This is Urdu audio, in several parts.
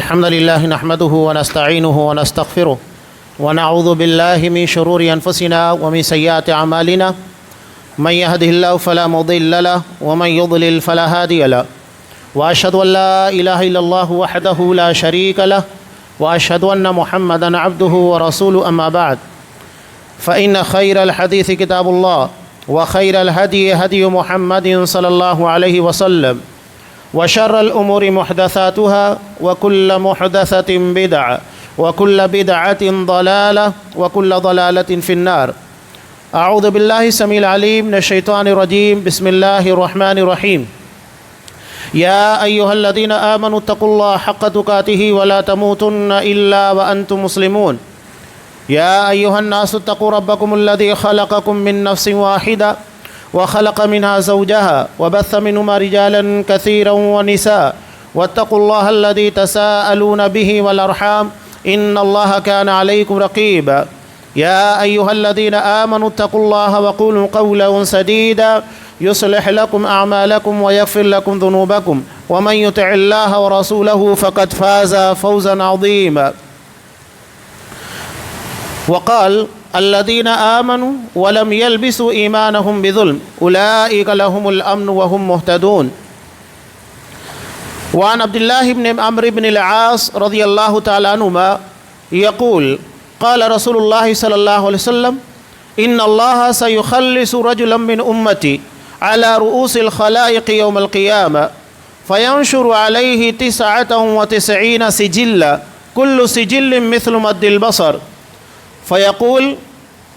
الحمد لله نحمده ونستعينه ونستغفره ونعوذ بالله من شرور أنفسنا ومن سيئات أعمالنا من يهده الله فلا مضل له ومن يضلل فلا هادي له وأشهد أن لا إله إلا الله وحده لا شريك له وأشهد أن محمدا عبده ورسوله أما بعد فإن خير الحديث كتاب الله وخير الهدي هدي محمد صلى الله عليه وسلم وشر الأمور محدثاتها وكل محدثة بدعة وكل بدعة ضلالة وكل ضلالة في النار. أعوذ بالله السميع العليم من الشيطان الرجيم. بسم الله الرحمن الرحيم. يا أيها الذين آمنوا اتقوا الله حق تقاته ولا تموتن إلا وأنتم مسلمون. يا أيها الناس اتقوا ربكم الذي خلقكم من نفس واحدة وخلق منها زوجها وبث منهما رجالا كثيرا ونساء واتقوا الله الذي تساءلون به والأرحام إن الله كان عليكم رقيبا. يا أيها الذين آمنوا اتقوا الله وقولوا قولا سديدا يصلح لكم أعمالكم ويغفر لكم ذنوبكم ومن يطع الله ورسوله فقد فاز فوزا عظيما. وقال الذين آمنوا ولم يلبسوا إيمانهم بظلم أولئك لهم الأمن وهم مهتدون. وعن عبد الله بن عمرو بن العاص رضي الله تعالى عنهما يقول قال رسول الله صلى الله عليه وسلم إن الله سيخلص رجلا من أمتي على رؤوس الخلائق يوم القيامة فينشر عليه 99 سجلا كل سجل مثل مد البصر فيقول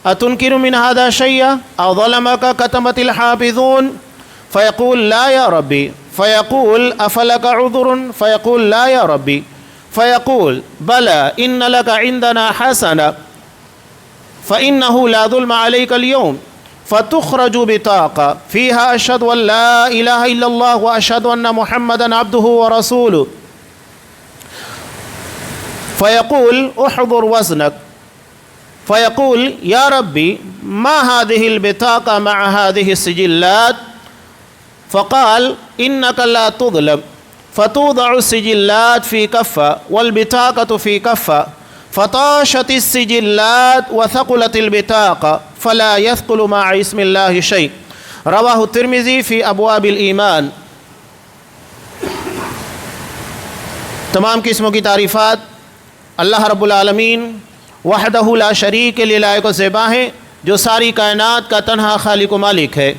أتنكر من هذا شيئا أو ظلمك كتمت الحافظون فيقول لا يا ربي فيقول أفلك عذر فيقول لا يا ربي فيقول بلى إن لك عندنا حسنة فإنه لا ظلم عليك اليوم فتخرج بطاقة فيها أشهد أن لا إله إلا الله وأشهد أن محمدا عبده ورسوله فيقول احضر وزنك فيقول يا ربي ما هذه البطاقة مع هذه السجلات فقال إنك لا تظلم فتوضع السجلات في كفة والبطاقة في كفة فطاشت السجلات وثقلت البطاقة فلا يثقل مع اسم الله شيء. رواه الترمذي في أبواب الإيمان. تمام قسموں کی تعریفات اللہ رب العالمین وحدہ لا شریک کے لیے لائق و زیبا ہیں جو ساری کائنات کا تنہا خالق و مالک ہے،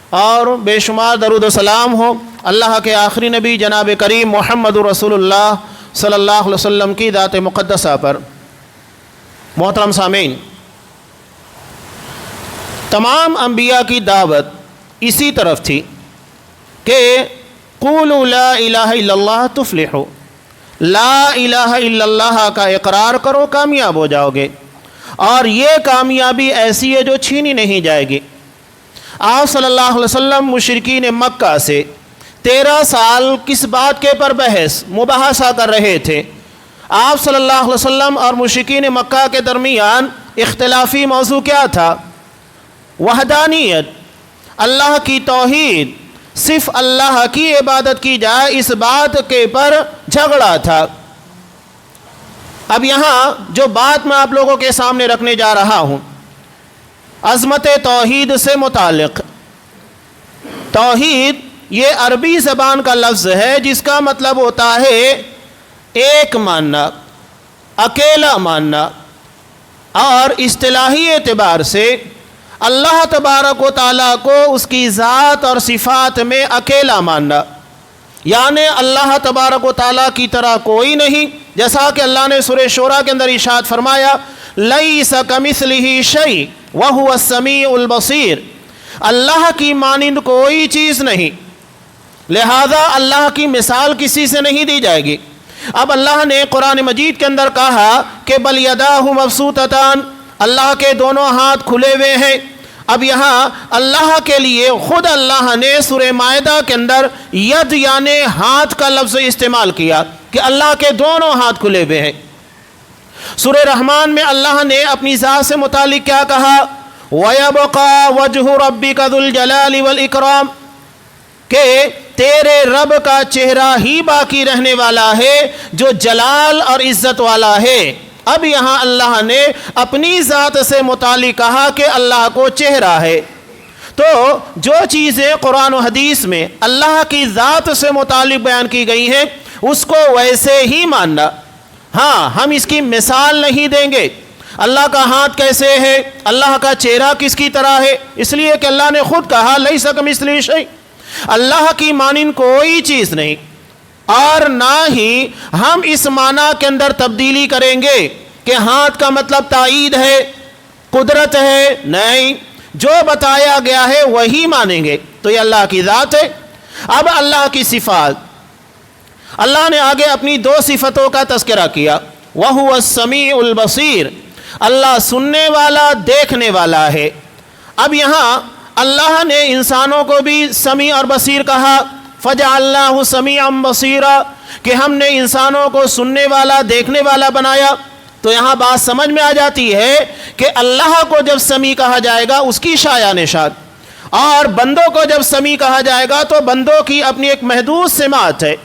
اور بے شمار درود و سلام ہو اللہ کے آخری نبی جناب کریم محمد رسول اللہ صلی اللہ علیہ وسلم کی ذات مقدسہ پر. محترم سامعین، تمام انبیاء کی دعوت اسی طرف تھی کہ قولوا لا الہ الا اللہ تفلحوا، لا الہ الا اللہ کا اقرار کرو کامیاب ہو جاؤ گے، اور یہ کامیابی ایسی ہے جو چھینی نہیں جائے گی. آپ صلی اللہ علیہ وسلم مشرکین مکہ سے 13 سال کس بات کے پر بحث مباحثہ کر رہے تھے. آپ صلی اللہ علیہ وسلم اور مشرکین مکہ کے درمیان اختلافی موضوع کیا تھا؟ وحدانیت، اللہ کی توحید، صرف اللہ کی عبادت کی جائے، اس بات کے پر جھگڑا تھا. اب یہاں جو بات میں آپ لوگوں کے سامنے رکھنے جا رہا ہوں عظمت توحید سے متعلق. توحید یہ عربی زبان کا لفظ ہے جس کا مطلب ہوتا ہے ایک ماننا، اکیلا ماننا، اور اصطلاحی اعتبار سے اللہ تبارک و تعالیٰ کو اس کی ذات اور صفات میں اکیلا ماننا، یعنی اللہ تبارک و تعالیٰ کی طرح کوئی نہیں، جیسا کہ اللہ نے سورہ شورى کے اندر ارشاد فرمایا لیس کمثلہ شیء وہو السمیع البصیر، اللہ کی مانند کوئی چیز نہیں، لہذا اللہ کی مثال کسی سے نہیں دی جائے گی. اب اللہ نے قرآن مجید کے اندر کہا کہ بل یداہ مبسوطتان، اللہ کے دونوں ہاتھ کھلے ہوئے ہیں. اب یہاں اللہ کے لیے خود اللہ نے سورہ مائدہ کے اندر ید یعنی ہاتھ کا لفظ استعمال کیا کہ اللہ کے دونوں ہاتھ کھلے ہوئے ہیں. سورہ رحمان میں اللہ نے اپنی ذات سے متعلق کیا کہا؟ وَيَبْقَى وَجْهُ رَبِّكَ ذُو الْجَلَالِ وَالْإِكْرَامِ، کہ تیرے رب کا چہرہ ہی باقی رہنے والا ہے جو جلال اور عزت والا ہے۔ اب یہاں اللہ نے اپنی ذات سے متعلق کہا کہ اللہ کو چہرہ ہے، تو جو چیزیں قرآن و حدیث میں اللہ کی ذات سے متعلق بیان کی گئی ہیں اس کو ویسے ہی ماننا۔ ہاں، ہم اس کی مثال نہیں دیں گے، اللہ کا ہاتھ کیسے ہے، اللہ کا چہرہ کس کی طرح ہے، اس لیے کہ اللہ نے خود کہا لیس کمثلہ شیء، اللہ کی مانند کوئی چیز نہیں، اور نہ ہی ہم اس معنی کے اندر تبدیلی کریں گے کہ ہاتھ کا مطلب تائید ہے، قدرت ہے، نہیں، جو بتایا گیا ہے وہی مانیں گے۔ تو یہ اللہ کی ذات ہے۔ اب اللہ کی صفات، اللہ نے آگے اپنی دو صفتوں کا تذکرہ کیا، وَهُوَ السَّمِيعُ الْبَصِيرُ، اللہ سننے والا، دیکھنے والا ہے۔ اب یہاں اللہ نے انسانوں کو بھی سمیع اور بصیر کہا، فَجَعَلْنَاهُ سَمِيعًا بَصِيرًا، کہ ہم نے انسانوں کو سننے والا، دیکھنے والا بنایا۔ تو یہاں بات سمجھ میں آ جاتی ہے کہ اللہ کو جب سمیع کہا جائے گا اس کی شایان نشان، اور بندوں کو جب سمیع کہا جائے گا تو بندوں کی اپنی ایک محدود سماعت ہے۔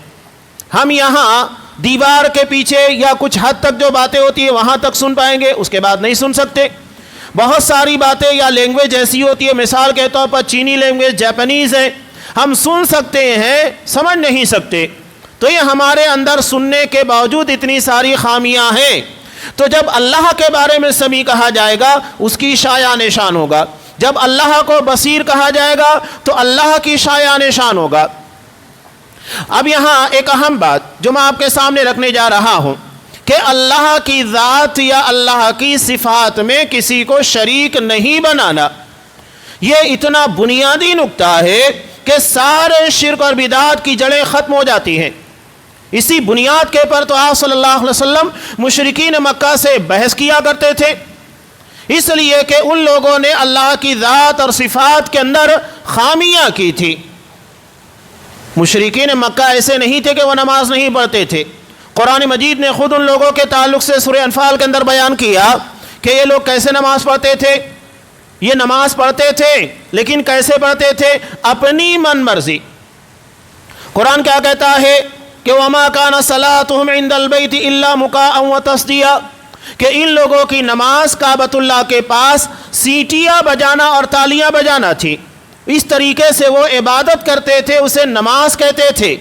ہم یہاں دیوار کے پیچھے یا کچھ حد تک جو باتیں ہوتی ہیں وہاں تک سن پائیں گے، اس کے بعد نہیں سن سکتے۔ بہت ساری باتیں یا لینگویج ایسی ہوتی ہے، مثال کے طور پر چینی لینگویج، جاپنیز ہے، ہم سن سکتے ہیں، سمجھ نہیں سکتے۔ تو یہ ہمارے اندر سننے کے باوجود اتنی ساری خامیاں ہیں۔ تو جب اللہ کے بارے میں سمیع کہا جائے گا اس کی شایان نشان ہوگا، جب اللہ کو بصیر کہا جائے گا تو اللہ کی شایان نشان ہوگا۔ اب یہاں ایک اہم بات جو میں آپ کے سامنے رکھنے جا رہا ہوں کہ اللہ کی ذات یا اللہ کی صفات میں کسی کو شریک نہیں بنانا، یہ اتنا بنیادی نکتہ ہے کہ سارے شرک اور بدعات کی جڑیں ختم ہو جاتی ہیں۔ اسی بنیاد کے پر تو آپ صلی اللہ علیہ وسلم مشرکین مکہ سے بحث کیا کرتے تھے، اس لیے کہ ان لوگوں نے اللہ کی ذات اور صفات کے اندر خامیاں کی تھی۔ مشرکین مکہ ایسے نہیں تھے کہ وہ نماز نہیں پڑھتے تھے۔ قرآن مجید نے خود ان لوگوں کے تعلق سے سورہ انفال کے اندر بیان کیا کہ یہ لوگ کیسے نماز پڑھتے تھے۔ یہ نماز پڑھتے تھے لیکن کیسے پڑھتے تھے؟ اپنی من مرضی۔ قرآن کیا کہتا ہے کہ وَمَا كَانَ صَلَاتُهُمْ عِنْدَ الْبَيْتِ إِلَّا مُكَاءً وَتَصْدِيًّا، کہ ان لوگوں کی نماز کعبۃ اللہ کے پاس سیٹیاں بجانا اور تالیاں بجانا تھی۔ اس طریقے سے وہ عبادت کرتے تھے، اسے نماز کہتے تھے۔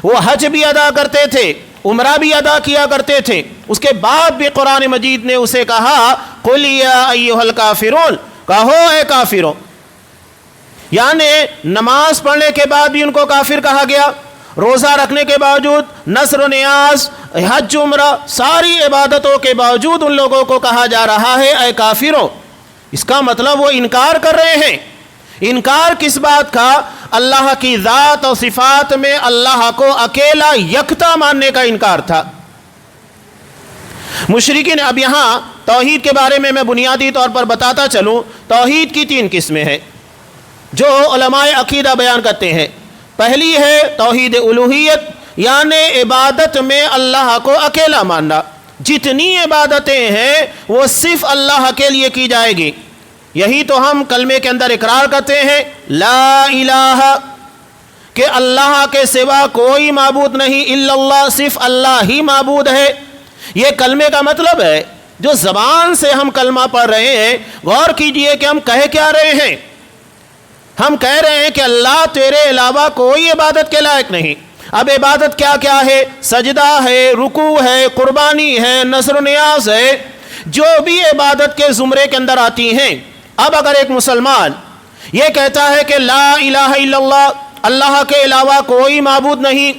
وہ حج بھی ادا کرتے تھے، عمرہ بھی ادا کیا کرتے تھے، اس کے بعد بھی قرآن مجید نے اسے کہا قُلْ يَا أَيُّهَا الْكَافِرُونَ، کہو اے کافروں۔ یعنی نماز پڑھنے کے بعد بھی ان کو کافر کہا گیا، روزہ رکھنے کے باوجود، نذر و نیاز، حج عمرہ، ساری عبادتوں کے باوجود ان لوگوں کو کہا جا رہا ہے اے کافروں۔ اس کا مطلب وہ انکار کر رہے ہیں۔ انکار کس بات کا؟ اللہ کی ذات اور صفات میں اللہ کو اکیلا یکتا ماننے کا انکار تھا۔ مشرکین، اب یہاں توحید کے بارے میں بنیادی طور پر بتاتا چلوں۔ توحید کی 3 قسمیں ہیں جو علماء عقیدہ بیان کرتے ہیں۔ پہلی ہے توحید الوہیت، یعنی عبادت میں اللہ کو اکیلا ماننا۔ جتنی عبادتیں ہیں وہ صرف اللہ کے لیے کی جائے گی۔ یہی تو ہم کلمے کے اندر اقرار کرتے ہیں، لا الہ، کہ اللہ کے سوا کوئی معبود نہیں، الا اللہ، صرف اللہ ہی معبود ہے۔ یہ کلمے کا مطلب ہے۔ جو زبان سے ہم کلمہ پڑھ رہے ہیں، غور کیجئے کہ ہم کہہ کیا رہے ہیں۔ ہم کہہ رہے ہیں کہ اللہ تیرے علاوہ کوئی عبادت کے لائق نہیں۔ اب عبادت کیا کیا ہے؟ سجدہ ہے، رکوع ہے، قربانی ہے، نذر و نیاز ہے، جو بھی عبادت کے زمرے کے اندر آتی ہیں۔ اب اگر ایک مسلمان یہ کہتا ہے کہ لا الہ الا اللہ، اللہ کے علاوہ کوئی معبود نہیں،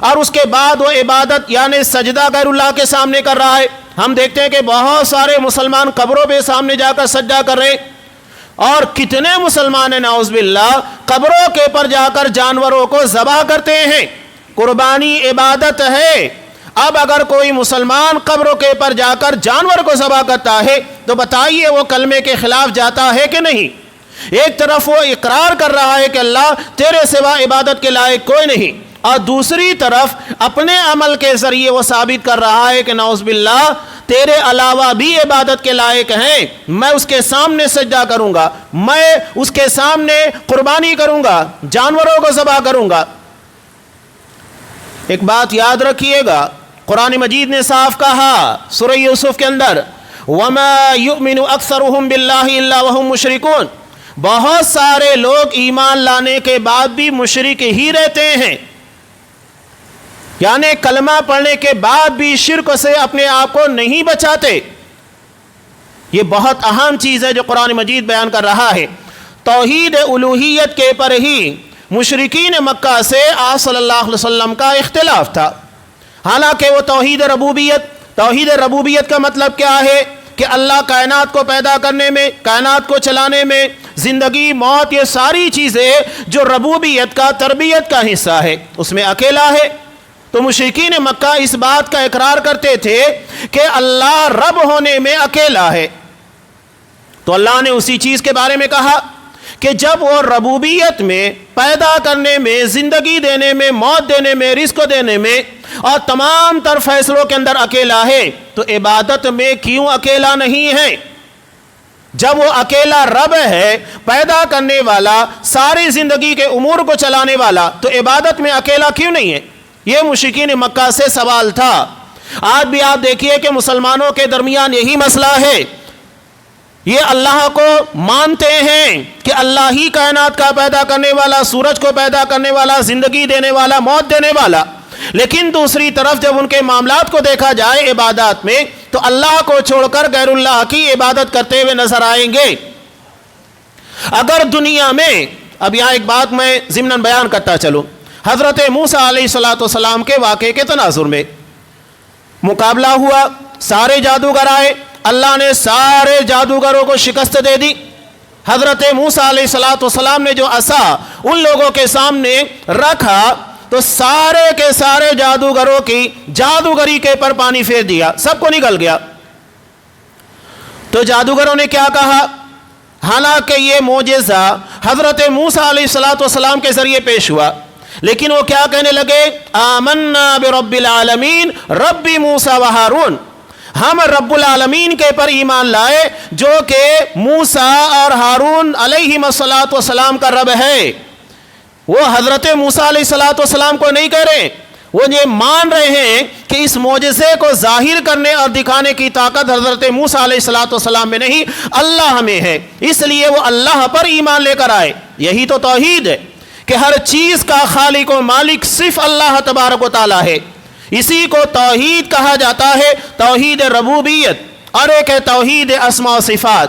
اور اس کے بعد وہ عبادت یعنی سجدہ غیر اللہ کے سامنے کر رہا ہے، ہم دیکھتے ہیں کہ بہت سارے مسلمان قبروں پہ سامنے جا کر سجدہ کر رہے ہیں، اور کتنے مسلمان نعوذ باللہ قبروں کے پر جا کر جانوروں کو ذبح کرتے ہیں۔ قربانی عبادت ہے۔ اب اگر کوئی مسلمان قبروں کے پر جا کر جانور کو ذبح کرتا ہے تو بتائیے وہ کلمے کے خلاف جاتا ہے کہ نہیں؟ ایک طرف وہ اقرار کر رہا ہے کہ اللہ تیرے سوا عبادت کے لائق کوئی نہیں، اور دوسری طرف اپنے عمل کے ذریعے وہ ثابت کر رہا ہے کہ نعوذ باللہ تیرے علاوہ بھی عبادت کے لائق ہیں، میں اس کے سامنے سجدہ کروں گا، میں اس کے سامنے قربانی کروں گا، جانوروں کو ذبح کروں گا۔ ایک بات یاد رکھیے گا، قرآن مجید نے صاف کہا سورہ یوسف کے اندر، وَمَا يُؤْمِنُ أَكْثَرُهُمْ بِاللَّهِ إِلَّا وَهُمْ مُشْرِكُونَ، بہت سارے لوگ ایمان لانے کے بعد بھی مشرک ہی رہتے ہیں، یعنی کلمہ پڑھنے کے بعد بھی شرک سے اپنے آپ کو نہیں بچاتے۔ یہ بہت اہم چیز ہے جو قرآن مجید بیان کر رہا ہے۔ توحید الوہیت کے پر ہی مشرکین مکہ سے آپ صلی اللہ علیہ وسلم کا اختلاف تھا، حالانکہ وہ توحید ربوبیت کا مطلب کیا ہے کہ اللہ کائنات کو پیدا کرنے میں، کائنات کو چلانے میں، زندگی موت، یہ ساری چیزیں جو ربوبیت کا، تربیت کا حصہ ہے، اس میں اکیلا ہے۔ تو مشرکین مکہ اس بات کا اقرار کرتے تھے کہ اللہ رب ہونے میں اکیلا ہے۔ تو اللہ نے اسی چیز کے بارے میں کہا کہ جب وہ ربوبیت میں، پیدا کرنے میں، زندگی دینے میں، موت دینے میں، رزق دینے میں اور تمام تر فیصلوں کے اندر اکیلا ہے، تو عبادت میں کیوں اکیلا نہیں ہے؟ جب وہ اکیلا رب ہے، پیدا کرنے والا، ساری زندگی کے امور کو چلانے والا، تو عبادت میں اکیلا کیوں نہیں ہے؟ یہ مشرکین مکہ سے سوال تھا۔ آج بھی آپ دیکھیے کہ مسلمانوں کے درمیان یہی مسئلہ ہے، یہ اللہ کو مانتے ہیں کہ اللہ ہی کائنات کا پیدا کرنے والا، سورج کو پیدا کرنے والا، زندگی دینے والا، موت دینے والا، لیکن دوسری طرف جب ان کے معاملات کو دیکھا جائے عبادات میں، تو اللہ کو چھوڑ کر غیر اللہ کی عبادت کرتے ہوئے نظر آئیں گے۔ اگر دنیا میں، اب یہاں ایک بات میں ضمناً بیان کرتا چلوں، حضرت موسیٰ علیہ السلام کے واقعے کے تناظر میں مقابلہ ہوا، سارے جادوگر آئے، اللہ نے سارے جادوگروں کو شکست دے دی۔ حضرت موسیٰ علیہ السلام نے جو عصا ان لوگوں کے سامنے رکھا تو سارے کے سارے جادوگروں کی جادوگری کے پر پانی پھیر دیا، سب کو نگل گیا۔ تو جادوگروں نے کیا کہا؟ حالانکہ یہ معجزہ حضرت موسیٰ علیہ السلام کے ذریعے پیش ہوا، لیکن وہ کیا کہنے لگے؟ آمنا برب العالمین رب موسیٰ و ہارون، ہم رب العالمین کے پر ایمان لائے جو کہ موسیٰ اور ہارون علیہ السلام کا رب ہے۔ وہ حضرت موسیٰ علیہ السلام کو نہیں کہہ رہے، وہ یہ مان رہے ہیں کہ اس معجزے کو ظاہر کرنے اور دکھانے کی طاقت حضرت موسیٰ علیہ السلام میں نہیں، اللہ میں ہے، اس لیے وہ اللہ پر ایمان لے کر آئے۔ یہی تو توحید ہے کہ ہر چیز کا خالق و مالک صرف اللہ تبارک و تعالی ہے، اسی کو توحید کہا جاتا ہے، توحید ربوبیت، اور ایک ہے توحید اسماء و صفات۔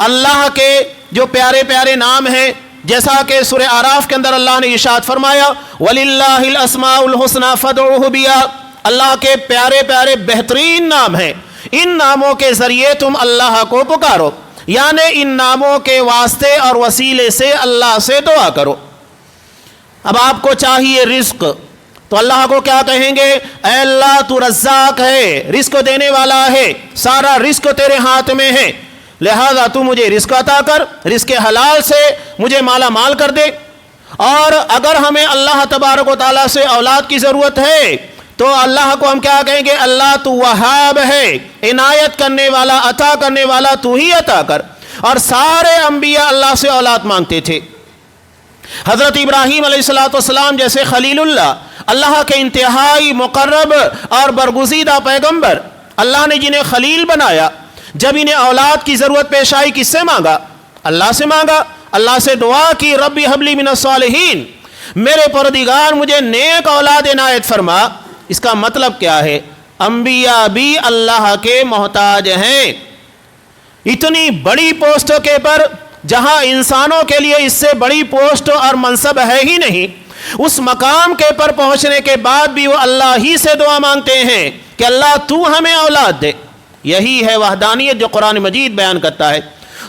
اللہ کے جو پیارے پیارے نام ہیں، جیسا کہ سورہ اعراف کے اندر اللہ نے ارشاد فرمایا وَلِلَّهِ الْأَسْمَاءُ الْحُسْنَى فَادْعُوهُ بِهَا، اللہ کے پیارے پیارے بہترین نام ہیں، ان ناموں کے ذریعے تم اللہ کو پکارو، یعنی ان ناموں کے واسطے اور وسیلے سے اللہ سے دعا کرو۔ اب آپ کو چاہیے رزق، تو اللہ کو کیا کہیں گے؟ اے اللہ تو رزاق ہے، رزق دینے والا ہے، سارا رزق تیرے ہاتھ میں ہے، لہذا تو مجھے رزق عطا کر، رزق حلال سے مجھے مالا مال کر دے۔ اور اگر ہمیں اللہ تبارک و تعالیٰ سے اولاد کی ضرورت ہے تو اللہ کو ہم کیا کہیں گے؟ اللہ تو وہاب ہے، عنایت کرنے والا، عطا کرنے والا، تو ہی عطا کر۔ اور سارے انبیاء اللہ سے اولاد مانگتے تھے۔ حضرت ابراہیم علیہ السلام جیسے خلیل اللہ کے انتہائی مقرب اور برگزیدہ پیغمبر، اللہ نے جنہیں خلیل بنایا، جب انہیں اولاد کی ضرورت پیش آئی کس سے مانگا؟ اللہ سے مانگا، اللہ سے دعا کی ربی حب لی من الصالحین، میرے پروردگار مجھے نیک اولاد عنایت فرما۔ اس کا مطلب کیا ہے؟ انبیاء بھی اللہ کے محتاج ہیں۔ اتنی بڑی پوسٹ کے پر، جہاں انسانوں کے لیے اس سے بڑی پوسٹ اور منصب ہے ہی نہیں، اس مقام کے پر پہنچنے کے بعد بھی وہ اللہ ہی سے دعا مانگتے ہیں کہ اللہ تو ہمیں اولاد دے۔ یہی ہے وحدانیت جو قرآن مجید بیان کرتا ہے۔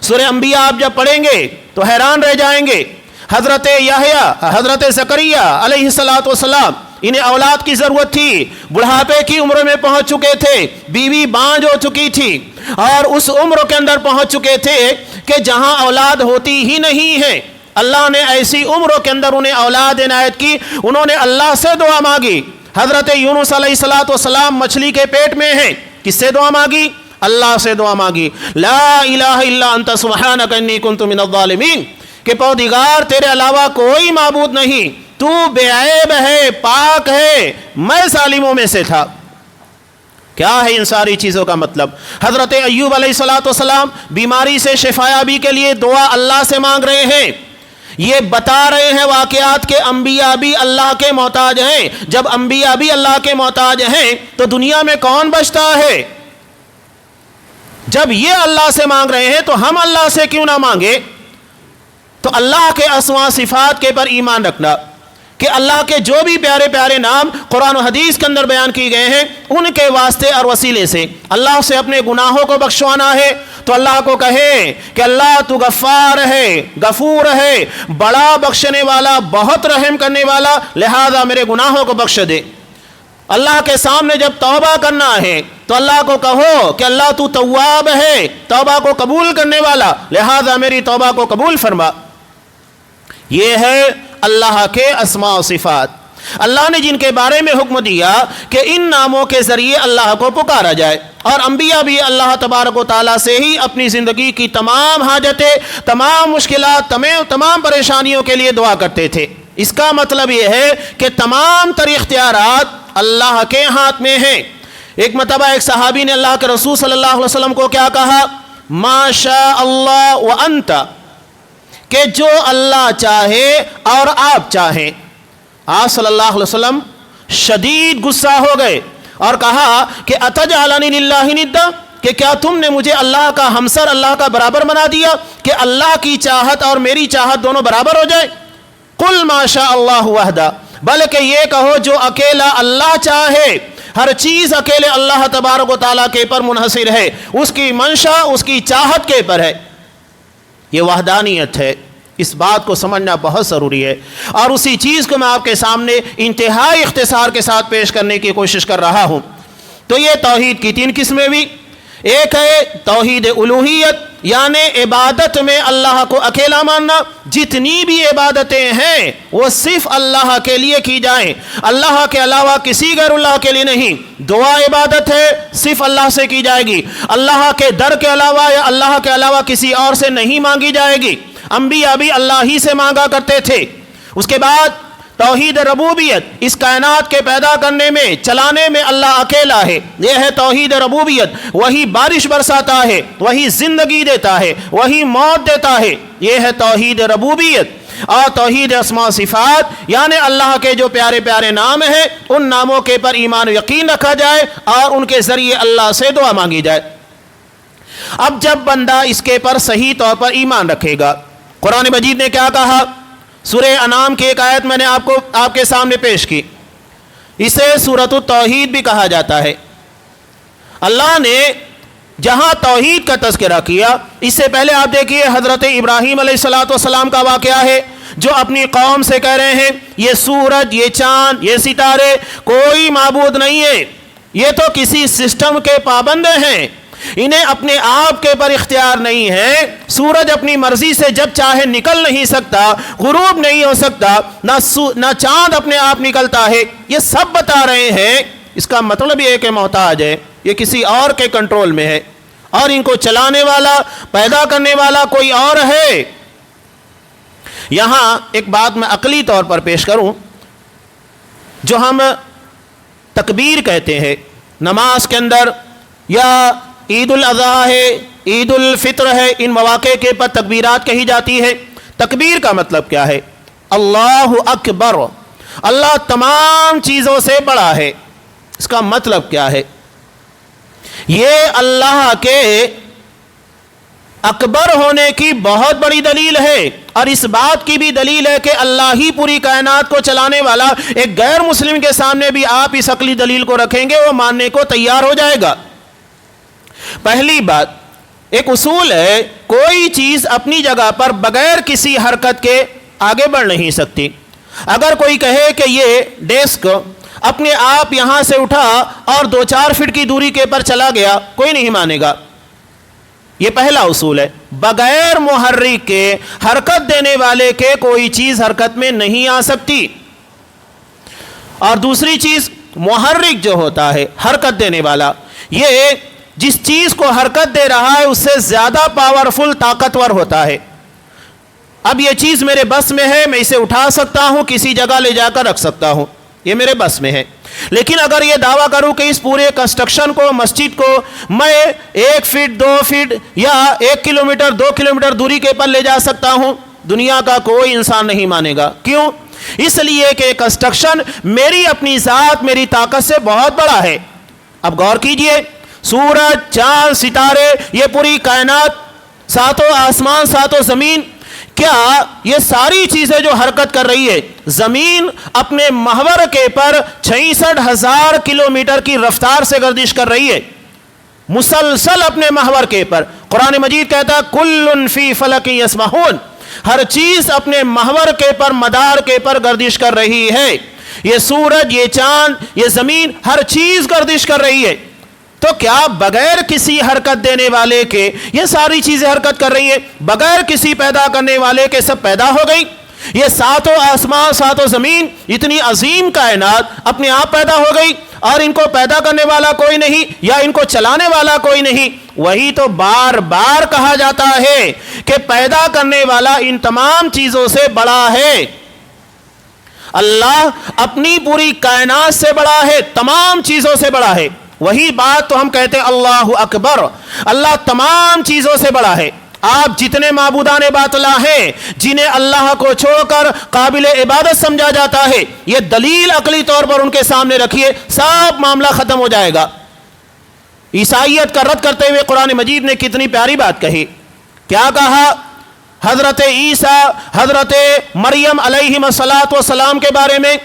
سورہ انبیاء آپ جب پڑھیں گے تو حیران رہ جائیں گے، حضرت یحییٰ، حضرت زکریا علیہ السلام، انہیں اولاد کی ضرورت تھی، بڑھاپے کی عمر میں پہنچ چکے تھے، بیوی بانجھ ہو چکی تھی، اور اس عمر کے اندر پہنچ چکے تھے کہ جہاں اولاد ہوتی ہی نہیں ہے۔ اللہ نے ایسی عمروں کے اندر انہیں اولاد عنایت کی، انہوں نے اللہ سے دعا مانگی۔ حضرت یونس علیہ السلام مچھلی کے پیٹ میں ہیں، کس سے دعا مانگی؟ اللہ سے دعا مانگی، لا الہ الا انت سبحانک انی کنت من الظالمین، کہ پروردگار تیرے علاوہ کوئی معبود نہیں، تو بے عیب ہے، پاک ہے، میں ظالموں میں سے تھا۔ کیا ہے ان ساری چیزوں کا مطلب؟ حضرت ایوب علیہ السلام بیماری سے شفایابی کے لیے دعا اللہ سے مانگ رہے ہیں، یہ بتا رہے ہیں واقعات کے انبیاء بھی اللہ کے محتاج ہیں۔ جب انبیاء بھی اللہ کے محتاج ہیں تو دنیا میں کون بچتا ہے؟ جب یہ اللہ سے مانگ رہے ہیں تو ہم اللہ سے کیوں نہ مانگے؟ تو اللہ کے اسماء صفات کے پر ایمان رکھنا کہ اللہ کے جو بھی پیارے پیارے نام قرآن و حدیث کے اندر بیان کیے گئے ہیں ان کے واسطے اور وسیلے سے اللہ سے اپنے گناہوں کو بخشوانا ہے، تو اللہ کو کہے کہ اللہ تو غفار ہے، غفور ہے، بڑا بخشنے والا، بہت رحم کرنے والا، لہذا میرے گناہوں کو بخش دے۔ اللہ کے سامنے جب توبہ کرنا ہے تو اللہ کو کہو کہ اللہ تو تواب ہے، توبہ کو قبول کرنے والا، لہذا میری توبہ کو قبول فرما۔ یہ ہے اللہ کے اسماء و صفات، اللہ نے جن کے بارے میں حکم دیا کہ ان ناموں کے ذریعے اللہ کو پکارا جائے، اور انبیاء بھی اللہ تبارک و تعالیٰ سے ہی اپنی زندگی کی تمام حاجتیں، تمام مشکلات، تمام پریشانیوں کے لیے دعا کرتے تھے۔ اس کا مطلب یہ ہے کہ تمام تر اختیارات اللہ کے ہاتھ میں ہیں۔ ایک مرتبہ ایک صحابی نے اللہ کے رسول صلی اللہ علیہ وسلم کو کیا کہا؟ ما شاء اللہ وانت، کہ جو اللہ چاہے اور آپ چاہیں۔ آپ صلی اللہ علیہ وسلم شدید غصہ ہو گئے اور کہا کہ اتجعلنی للہ ندا، کہ کیا تم نے مجھے اللہ کا ہمسر، اللہ کا برابر بنا دیا کہ اللہ کی چاہت اور میری چاہت دونوں برابر ہو جائے؟ قل ما شاء اللہ وحدہ، بلکہ یہ کہو جو اکیلا اللہ چاہے، ہر چیز اکیلے اللہ تبارک و تعالیٰ کے پر منحصر ہے، اس کی منشا، اس کی چاہت کے پر ہے۔ یہ وحدانیت ہے، اس بات کو سمجھنا بہت ضروری ہے، اور اسی چیز کو میں آپ کے سامنے انتہائی اختصار کے ساتھ پیش کرنے کی کوشش کر رہا ہوں۔ تو یہ توحید کی تین قسمیں بھی، ایک ہے توحید الوہیت، یعنی عبادت میں اللہ کو اکیلا ماننا، جتنی بھی عبادتیں ہیں وہ صرف اللہ کے لیے کی جائیں، اللہ کے علاوہ کسی غیر اللہ کے لیے نہیں۔ دعا عبادت ہے، صرف اللہ سے کی جائے گی، اللہ کے در کے علاوہ یا اللہ کے علاوہ کسی اور سے نہیں مانگی جائے گی۔ انبیاء بھی اللہ ہی سے مانگا کرتے تھے۔ اس کے بعد توحید ربوبیت، اس کائنات کے پیدا کرنے میں، چلانے میں اللہ اکیلا ہے، یہ ہے توحید ربوبیت۔ وہی بارش برساتا ہے، وہی زندگی دیتا ہے، وہی موت دیتا ہے، یہ ہے توحید ربوبیت۔ اور توحید اسماء صفات، یعنی اللہ کے جو پیارے پیارے نام ہیں ان ناموں کے پر ایمان و یقین رکھا جائے اور ان کے ذریعے اللہ سے دعا مانگی جائے۔ اب جب بندہ اس کے پر صحیح طور پر ایمان رکھے گا، قرآن مجید نے کیا کہا؟ سورہ انعام کی ایک آیت میں نے آپ کے سامنے پیش کی، اسے سورۃ التوحید بھی کہا جاتا ہے۔ اللہ نے جہاں توحید کا تذکرہ کیا، اس سے پہلے آپ دیکھیے حضرت ابراہیم علیہ السلام کا واقعہ ہے، جو اپنی قوم سے کہہ رہے ہیں یہ سورج، یہ چاند، یہ ستارے کوئی معبود نہیں ہے، یہ تو کسی سسٹم کے پابند ہیں، انہیں اپنے آپ کے پر اختیار نہیں ہے، سورج اپنی مرضی سے جب چاہے نکل نہیں سکتا، غروب نہیں ہو سکتا، نہ چاند اپنے آپ نکلتا ہے، یہ سب بتا رہے ہیں۔ اس کا مطلب یہ ہے کہ محتاج ہے، یہ کسی اور کے کنٹرول میں ہے، اور ان کو چلانے والا، پیدا کرنے والا کوئی اور ہے۔ یہاں ایک بات میں عقلی طور پر پیش کروں، جو ہم تکبیر کہتے ہیں نماز کے اندر، یا عید الاضحیٰ ہے، عید الفطر ہے، ان مواقع کے پر تکبیرات کہی جاتی ہے۔ تکبیر کا مطلب کیا ہے؟ اللہ اکبر، اللہ تمام چیزوں سے بڑا ہے۔ اس کا مطلب کیا ہے؟ یہ اللہ کے اکبر ہونے کی بہت بڑی دلیل ہے، اور اس بات کی بھی دلیل ہے کہ اللہ ہی پوری کائنات کو چلانے والا۔ ایک غیر مسلم کے سامنے بھی آپ اس عقلی دلیل کو رکھیں گے، وہ ماننے کو تیار ہو جائے گا۔ پہلی بات، ایک اصول ہے، کوئی چیز اپنی جگہ پر بغیر کسی حرکت کے آگے بڑھ نہیں سکتی۔ اگر کوئی کہے کہ یہ ڈیسک اپنے آپ یہاں سے اٹھا اور 2-4 فٹ کی دوری کے پر چلا گیا، کوئی نہیں مانے گا۔ یہ پہلا اصول ہے، بغیر محرک کے، حرکت دینے والے کے کوئی چیز حرکت میں نہیں آ سکتی۔ اور دوسری چیز، محرک جو ہوتا ہے، حرکت دینے والا، یہ جس چیز کو حرکت دے رہا ہے اس سے زیادہ پاورفل، طاقتور ہوتا ہے. اب یہ چیز میرے بس میں ہے، میں اسے اٹھا سکتا ہوں، کسی جگہ لے جا کر رکھ سکتا ہوں، یہ میرے بس میں ہے. لیکن اگر یہ دعویٰ کروں کہ اس پورے کنسٹرکشن کو، مسجد کو میں 1 فٹ 2 فٹ یا 1 کلومیٹر 2 کلومیٹر دوری کے پر لے جا سکتا ہوں، دنیا کا کوئی انسان نہیں مانے گا. کیوں؟ اس لیے کہ کنسٹرکشن میری اپنی ذات، میری طاقت سے بہت بڑا ہے. اب غور کیجئے، سورج، چاند، ستارے، یہ پوری کائنات، ساتوں آسمان، ساتوں زمین، کیا یہ ساری چیزیں جو حرکت کر رہی ہے، زمین اپنے محور کے پر 66,000 کلومیٹر کی رفتار سے گردش کر رہی ہے، مسلسل اپنے محور کے پر. قرآن مجید کہتا ہے کل فی فلک یسبحون، ہر چیز اپنے محور کے پر، مدار کے پر گردش کر رہی ہے. یہ سورج، یہ چاند، یہ زمین، ہر چیز گردش کر رہی ہے. تو کیا بغیر کسی حرکت دینے والے کے یہ ساری چیزیں حرکت کر رہی ہیں؟ بغیر کسی پیدا کرنے والے کے سب پیدا ہو گئی. یہ ساتوں آسمان، ساتوں زمین، اتنی عظیم کائنات اپنے آپ پیدا ہو گئی، اور ان کو پیدا کرنے والا کوئی نہیں یا ان کو چلانے والا کوئی نہیں. وہی تو بار بار کہا جاتا ہے کہ پیدا کرنے والا ان تمام چیزوں سے بڑا ہے. اللہ اپنی پوری کائنات سے بڑا ہے، تمام چیزوں سے بڑا ہے. وہی بات تو ہم کہتے ہیں اللہ اکبر، اللہ تمام چیزوں سے بڑا ہے. آپ جتنے معبودان باطلا ہیں جنہیں اللہ کو چھوڑ کر قابل عبادت سمجھا جاتا ہے، یہ دلیل عقلی طور پر ان کے سامنے رکھیے، سب معاملہ ختم ہو جائے گا. عیسائیت کا رد کرتے ہوئے قرآن مجید نے کتنی پیاری بات کہی. کیا کہا؟ حضرت عیسیٰ، حضرت مریم علیہم الصلاۃ والسلام کے بارے میں،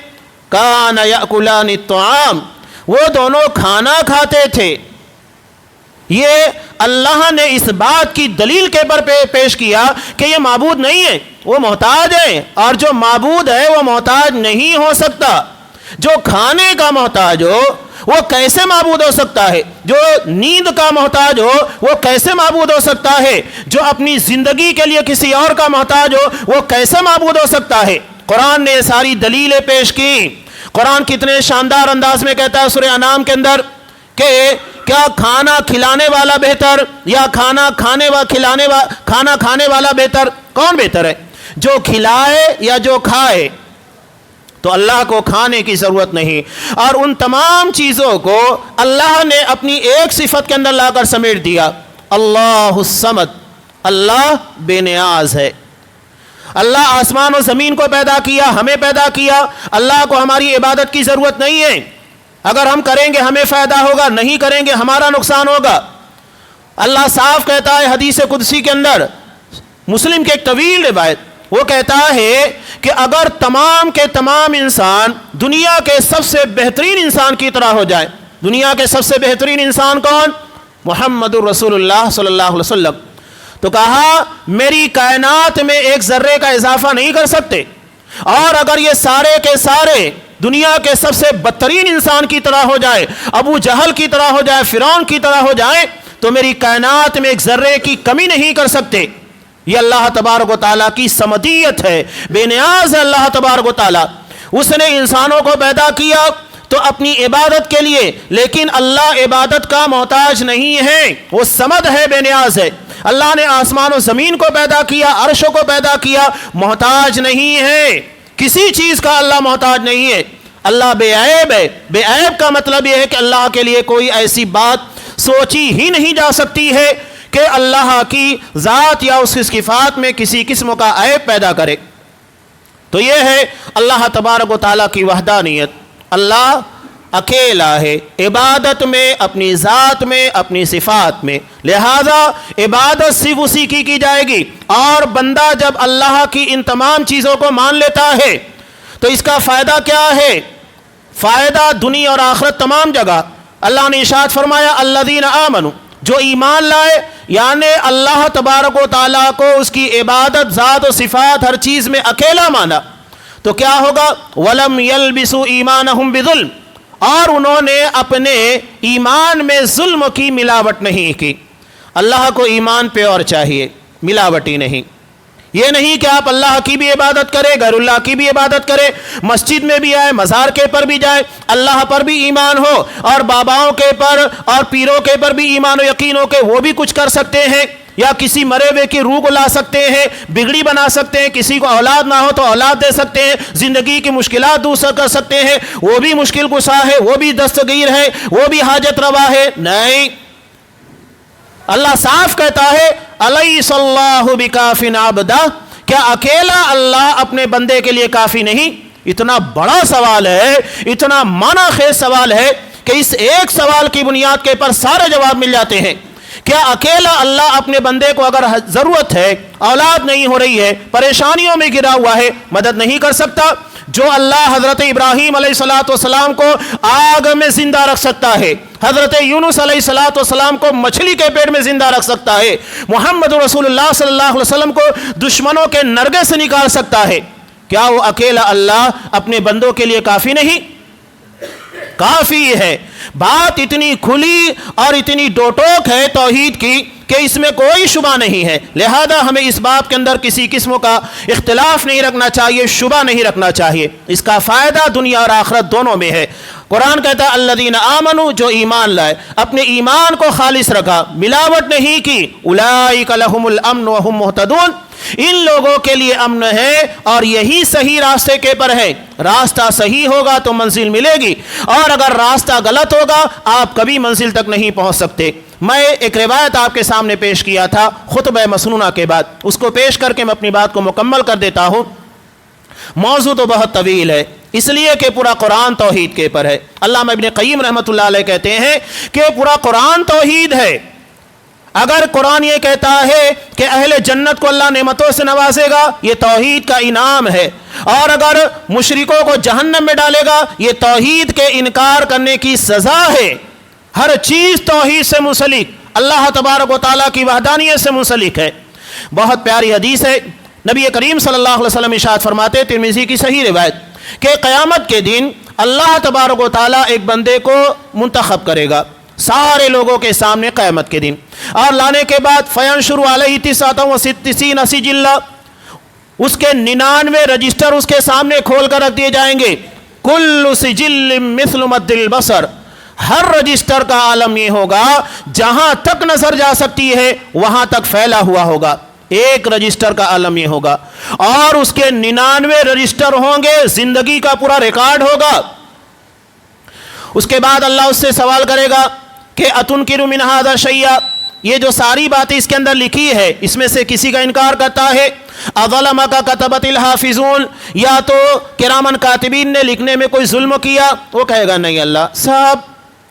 کان یأکلان الطعام، وہ دونوں کھانا کھاتے تھے. یہ اللہ نے اس بات کی دلیل کے پر پیش کیا کہ یہ معبود نہیں ہے، وہ محتاج ہے، اور جو معبود ہے وہ محتاج نہیں ہو سکتا. جو کھانے کا محتاج ہو وہ کیسے معبود ہو سکتا ہے؟ جو نیند کا محتاج ہو وہ کیسے معبود ہو سکتا ہے؟ جو اپنی زندگی کے لیے کسی اور کا محتاج ہو وہ کیسے معبود ہو سکتا ہے؟ قرآن نے ساری دلیلیں پیش کی. قرآن کتنے شاندار انداز میں کہتا ہے سورہ انعام کے اندر کہ کیا کھانا کھلانے والا بہتر یا کھانا کھانے والا بہتر؟ کون بہتر ہے؟ جو کھلائے یا جو کھائے؟ تو اللہ کو کھانے کی ضرورت نہیں، اور ان تمام چیزوں کو اللہ نے اپنی ایک صفت کے اندر لا کر سمیٹ دیا. اللہ الصمد، اللہ بے نیاز ہے. اللہ آسمان و زمین کو پیدا کیا، ہمیں پیدا کیا. اللہ کو ہماری عبادت کی ضرورت نہیں ہے. اگر ہم کریں گے ہمیں فائدہ ہوگا، نہیں کریں گے ہمارا نقصان ہوگا. اللہ صاف کہتا ہے حدیث قدسی کے اندر، مسلم کی ایک طویل روایت، وہ کہتا ہے کہ اگر تمام کے تمام انسان دنیا کے سب سے بہترین انسان کی طرح ہو جائے. دنیا کے سب سے بہترین انسان کون؟ محمد الرسول اللہ صلی اللہ علیہ وسلم. تو کہا میری کائنات میں ایک ذرے کا اضافہ نہیں کر سکتے، اور اگر یہ سارے کے سارے دنیا کے سب سے بدترین انسان کی طرح ہو جائے، ابو جہل کی طرح ہو جائے، فرعون کی طرح ہو جائے، تو میری کائنات میں ایک ذرے کی کمی نہیں کر سکتے. یہ اللہ تبارک و تعالیٰ کی صمدیت ہے، بے نیاز ہے اللہ تبارک و تعالیٰ. اس نے انسانوں کو پیدا کیا تو اپنی عبادت کے لیے، لیکن اللہ عبادت کا محتاج نہیں ہے، وہ صمد ہے، بے نیاز ہے. اللہ نے آسمان و زمین کو پیدا کیا، عرشوں کو پیدا کیا، محتاج نہیں ہے، کسی چیز کا اللہ محتاج نہیں ہے. اللہ بے عیب ہے. بے عیب کا مطلب یہ ہے کہ اللہ کے لیے کوئی ایسی بات سوچی ہی نہیں جا سکتی ہے کہ اللہ کی ذات یا اس کی صفات میں کسی قسم کا عیب پیدا کرے. تو یہ ہے اللہ تبارک و تعالیٰ کی وحدانیت. اللہ اکیلا ہے عبادت میں، اپنی ذات میں، اپنی صفات میں، لہذا عبادت صرف اسی کی جائے گی. اور بندہ جب اللہ کی ان تمام چیزوں کو مان لیتا ہے تو اس کا فائدہ کیا ہے؟ فائدہ دنیا اور آخرت تمام جگہ. اللہ نے ارشاد فرمایا الذین آمنوا، جو ایمان لائے، یعنی اللہ تبارک و تعالیٰ کو اس کی عبادت، ذات و صفات، ہر چیز میں اکیلا مانا، تو کیا ہوگا؟ وَلَمْ يَلْبِسُوا إِيمَانَهُمْ بِظُلْمٍ، اور انہوں نے اپنے ایمان میں ظلم کی ملاوٹ نہیں کی. اللہ کو ایمان پیور چاہیے، ملاوٹی نہیں. یہ نہیں کہ آپ اللہ کی بھی عبادت کریں، غیر اللہ کی بھی عبادت کریں، مسجد میں بھی آئے، مزار کے پر بھی جائے، اللہ پر بھی ایمان ہو اور باباؤں کے پر اور پیروں کے پر بھی ایمان و یقین ہو کہ وہ بھی کچھ کر سکتے ہیں، یا کسی مرے ہوئے کی روح کو لا سکتے ہیں، بگڑی بنا سکتے ہیں، کسی کو اولاد نہ ہو تو اولاد دے سکتے ہیں، زندگی کی مشکلات دور کر سکتے ہیں، وہ بھی مشکل کشا ہے، وہ بھی دستگیر ہے، وہ بھی حاجت روا ہے۔ نہیں، اللہ صاف کہتا ہے الیس اللہ بکاف عبدہ، کیا اکیلا اللہ اپنے بندے کے لیے کافی نہیں؟ اتنا بڑا سوال ہے، اتنا معنی خیز سوال ہے کہ اس ایک سوال کی بنیاد کے پر سارے جواب مل جاتے ہیں۔ کیا اکیلا اللہ اپنے بندے کو اگر ضرورت ہے، اولاد نہیں ہو رہی ہے، پریشانیوں میں گرا ہوا ہے، مدد نہیں کر سکتا؟ جو اللہ حضرت ابراہیم علیہ السلام کو آگ میں زندہ رکھ سکتا ہے، حضرت یونس علیہ السلام کو مچھلی کے پیٹ میں زندہ رکھ سکتا ہے، محمد رسول اللہ صلی اللہ علیہ وسلم کو دشمنوں کے نرگے سے نکال سکتا ہے، کیا وہ اکیلا اللہ اپنے بندوں کے لیے کافی نہیں؟ کافی ہے۔ بات اتنی کھلی اور اتنی ڈوٹوک ہے توحید کی کہ اس میں کوئی شبہ نہیں ہے، لہذا ہمیں اس بات کے اندر کسی قسم کا اختلاف نہیں رکھنا چاہیے، شبہ نہیں رکھنا چاہیے۔ اس کا فائدہ دنیا اور آخرت دونوں میں ہے۔ قرآن کہتا ہے الذین آمنوا، جو ایمان لائے، اپنے ایمان کو خالص رکھا، ملاوٹ نہیں کی، اولئک لہم الامن وہم مہتدون، ان لوگوں کے لیے امن ہے اور یہی صحیح راستے کے پر ہے۔ راستہ صحیح ہوگا تو منزل ملے گی، اور اگر راستہ غلط ہوگا آپ کبھی منزل تک نہیں پہنچ سکتے۔ میں ایک روایت آپ کے سامنے پیش کیا تھا خطبہ مسنونہ کے بعد، اس کو پیش کر کے میں اپنی بات کو مکمل کر دیتا ہوں۔ موضوع تو بہت طویل ہے، اس لیے کہ پورا قرآن توحید کے پر ہے۔ علامہ ابن قیم رحمۃ اللہ علیہ کہتے ہیں کہ پورا قرآن توحید ہے۔ اگر قرآن یہ کہتا ہے کہ اہل جنت کو اللہ نعمتوں سے نوازے گا، یہ توحید کا انعام ہے، اور اگر مشرکوں کو جہنم میں ڈالے گا، یہ توحید کے انکار کرنے کی سزا ہے۔ ہر چیز توحید سے منسلک، اللہ تبارک و تعالیٰ کی وحدانیت سے منسلک ہے۔ بہت پیاری حدیث ہے، نبی کریم صلی اللہ علیہ وسلم ارشاد فرماتے، ترمذی کی صحیح روایت، کہ قیامت کے دن اللہ تبارک و تعالیٰ ایک بندے کو منتخب کرے گا سارے لوگوں کے سامنے قیامت کے دن، اور لانے کے بعد فینشر علیہ 69 سجلا، اس کے 99 رجسٹر اس کے سامنے کھول کر رکھ دیے جائیں گے۔ کل سجل مثل مد البصر، ہر رجسٹر کا عالم یہ ہوگا جہاں تک نظر جا سکتی ہے وہاں تک پھیلا ہوا ہوگا، ایک رجسٹر کا عالم یہ ہوگا، اور اس کے 99 رجسٹر ہوں گے، زندگی کا پورا ریکارڈ ہوگا۔ اس کے بعد اللہ اس سے سوال کرے گا کہ اتنکر من ھذا شیئا، یہ جو ساری باتیں اس کے اندر لکھی ہے اس میں سے کسی کا انکار کرتا ہے؟ اظلمک کتبت الحافظون، یا تو کرامن کاتبین نے لکھنے میں کوئی ظلم کیا؟ وہ کہے گا نہیں اللہ صاحب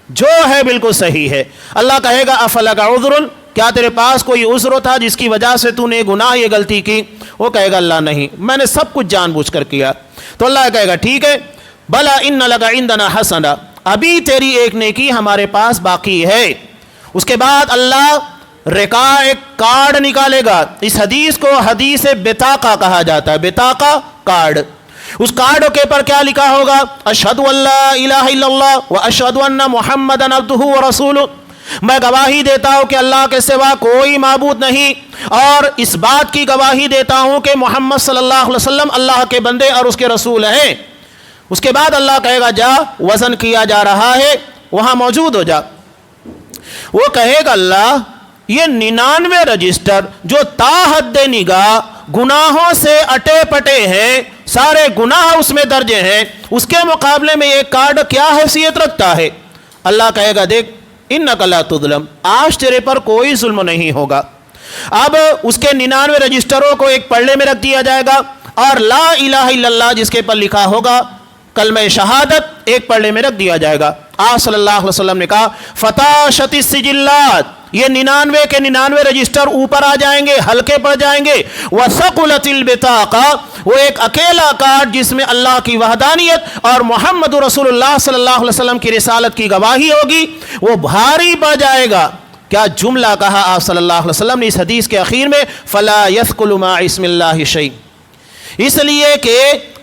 جو ہے بالکل صحیح ہے۔ اللہ کہے گا افلک عذر، کیا تیرے پاس کوئی عذر تھا جس کی وجہ سے تو نے گناہ یہ غلطی کی؟ وہ کہے گا اللہ نہیں، میں نے سب کچھ جان بوجھ کر کیا۔ تو اللہ کہے گا ٹھیک ہے، بلا ان لک عندنا حسنہ، ابھی تیری ایک نیکی ہمارے پاس باقی ہے۔ اس کے بعد اللہ ایک کارڈ نکالے گا، اس حدیث کو حدیث بطاقہ کہا جاتا ہے، بطاقہ کارڈ۔ اس کارڈ کے پر کیا لکھا ہوگا؟ اشہد ان لا الہ الا اللہ واشہد ان محمدا عبدہ ورسولہ، میں گواہی دیتا ہوں کہ اللہ کے سوا کوئی معبود نہیں، اور اس بات کی گواہی دیتا ہوں کہ محمد صلی اللہ علیہ وسلم اللہ کے بندے اور اس کے رسول ہیں۔ اس کے بعد اللہ کہے گا جا، وزن کیا جا رہا ہے، وہاں موجود ہو جا۔ وہ کہے گا اللہ یہ 99 رجسٹر جو تا حد نگاہ گناہوں سے اٹے پٹے ہیں، سارے گناہ اس میں درج ہیں، اس کے مقابلے میں یہ کارڈ کیا حیثیت رکھتا ہے؟ اللہ کہے گا دیکھ انک لا تظلم، آج تیرے پر کوئی ظلم نہیں ہوگا۔ اب اس کے 99 رجسٹروں کو ایک پلڑے میں رکھ دیا جائے گا، اور لا الہ الا اللہ جس کے پر لکھا ہوگا کلمہ شہادت ایک پلڑے میں رکھ دیا جائے گا۔ آپ صلی اللہ علیہ وسلم نے کہا فتاشت السجلات، یہ 99 کے 99 رجسٹر اوپر آ جائیں گے، ہلکے پڑ جائیں گے۔ وثقلت البطاقہ، وہ ایک اکیلا کارڈ جس میں اللہ کی وحدانیت اور محمد رسول اللہ صلی اللہ علیہ وسلم کی رسالت کی گواہی ہوگی، وہ بھاری پڑ جائے گا۔ کیا جملہ کہا آپ صلی اللہ علیہ وسلم نے اس حدیث کے اخیر میں، فلا یثقل مع اسم اللہ شیء، اس لیے کہ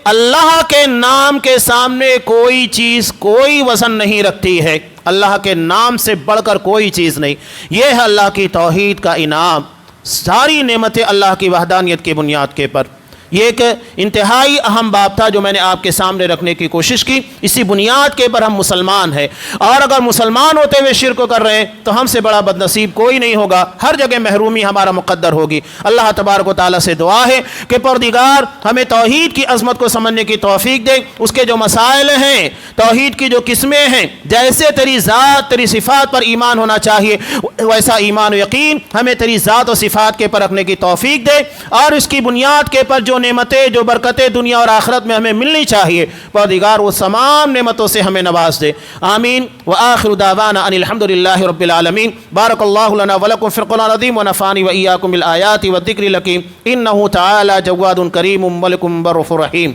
اللہ کے نام کے سامنے کوئی چیز کوئی وزن نہیں رکھتی ہے، اللہ کے نام سے بڑھ کر کوئی چیز نہیں۔ یہ ہے اللہ کی توحید کا انعام۔ ساری نعمتیں اللہ کی وحدانیت کی بنیاد کے پر۔ یہ ایک انتہائی اہم بات تھا جو میں نے آپ کے سامنے رکھنے کی کوشش کی۔ اسی بنیاد کے پر ہم مسلمان ہیں، اور اگر مسلمان ہوتے ہوئے شرک کر رہے ہیں تو ہم سے بڑا بدنصیب کوئی نہیں ہوگا، ہر جگہ محرومی ہمارا مقدر ہوگی۔ اللہ تبارک و تعالیٰ سے دعا ہے کہ پروردگار ہمیں توحید کی عظمت کو سمجھنے کی توفیق دے، اس کے جو مسائل ہیں، توحید کی جو قسمیں ہیں، جیسے تیری ذات تیری صفات پر ایمان ہونا چاہیے ویسا ایمان و یقین ہمیں تیری ذات و صفات کے پر رکھنے کی توفیق دے، اور اس کی بنیاد کے پر جو نعمتیں جو برکتیں دنیا اور آخرت میں ہمیں ملنی چاہیے، پروردگار وہ تمام نعمتوں سے ہمیں نواز دے۔ آمین۔ وآخر دعوانا ان الحمد للہ رب العالمین۔ بارک اللہ لنا ولکم فی القرآن العظیم ونفعنی وإیاکم بالآیات والذکر الحکیم، انہ تعالی جواد کریم ملک بر رحیم۔